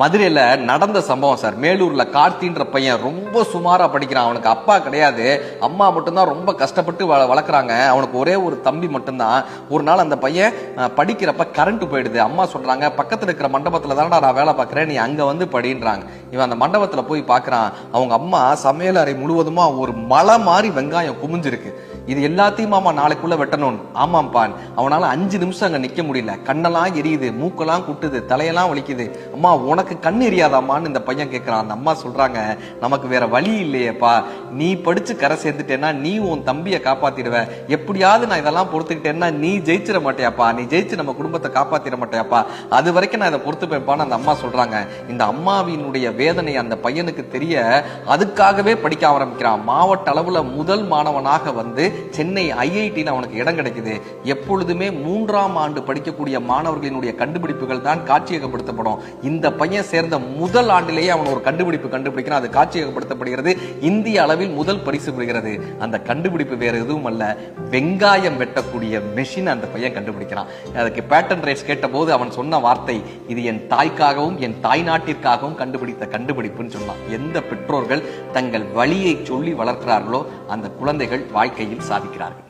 மதுரையில நடந்த சம்பவம் சார். மேலூர்ல கார்த்தின்ற பையன் ரொம்ப சுமாரா படிக்கிறான். அவனுக்கு அப்பா கிடையாது, அம்மா மட்டும்தான் ரொம்ப கஷ்டப்பட்டு வளர்க்குறாங்க. அவனுக்கு ஒரே ஒரு தம்பி மட்டும்தான். ஒரு நாள் அந்த பையன் படிக்கிறப்ப கரண்ட் போயிடுது. அம்மா சொல்றாங்க, பக்கத்துல இருக்கிற மண்டபத்துல தானடா நான் வேலை பார்க்கறேன், நீ அங்க வந்து படின்றாங்க. இவன் அந்த மண்டபத்துல போய் பார்க்கறான். அவங்க அம்மா சமையல் அறை முழுவதுமா ஒரு மலை மாதிரி வெங்காயம் குமிஞ்சிருக்கு. இது எல்லாத்தையும் மாமா நாளைக்குள்ள வெட்டணும். ஆமாம்பா. அவனால 5 நிமிஷம் அங்க நிக்க முடியல. கண்ணெல்லாம் எரியுது, மூக்கெல்லாம் குட்டுது, தலையெல்லாம் வலிக்குது. அம்மா உனக்கு கண் எரியாதாமான்னு இந்த பையன் கேட்கிறான். அந்த அம்மா சொல்றாங்க, நமக்கு வேற வழி இல்லையேப்பா, நீ படிச்சு கரை சேர்ந்துட்டேன்னா நீ உன் தம்பியை காப்பாத்திடுவ. எப்படியாவது நான் இதெல்லாம் பொறுத்துக்கிட்டேன்னா நீ ஜெயிச்சிட மாட்டியாப்பா, நீ ஜெயிச்சு நம்ம குடும்பத்தை காப்பாத்திட மாட்டியாப்பா, அது வரைக்கும் நான் இதை பொறுத்துப்பேன்ப்பான்னு அந்த அம்மா சொல்றாங்க. இந்த அம்மாவினுடைய வேதனை அந்த பையனுக்கு தெரிய அதுக்காகவே படிக்க ஆரம்பிக்கிறான். மாவட்ட அளவுல முதல் மாணவனாக வந்து சென்னை ஐஐடியில் அவனுக்கு இடம் கிடைக்குது. எப்பொழுதுமே 3ஆம் ஆண்டு படிக்கக்கூடிய மாணவர்களினுடைய கண்டுபிடிப்புகள் தான் காட்சியகப்படுத்தப்படும். இந்த பையன் சேர்ந்த முதல் ஆண்டிலேயே அவன் ஒரு கண்டுபிடிக்கிறான். அது காட்சியகப்படுத்தப்படுகிறது. இந்திய அளவில் முதல் பரிசு பெறுகிறது. அந்த கண்டுபிடிப்பு வேற எதுவும் அல்ல, வெங்காயம் வெட்டக்கூடிய மெஷின் அந்த பையன் கண்டுபிடிக்கிறான். அதுக்கு பேட்டன் ரைட்ஸ் கேட்ட போது அவன் சொன்ன வார்த்தை, இது என் தாய்க்காகவும் என் தாய் நாட்டிற்காகவும் கண்டுபிடித்த கண்டுபிடிப்புன்னு சொன்னான். எந்த பெற்றோர்கள் தங்கள் வழியை சொல்லி வளர்க்கிறார்களோ அந்த குழந்தைகள் வாழ்க்கையில் சாதிக்கிறார்கள்.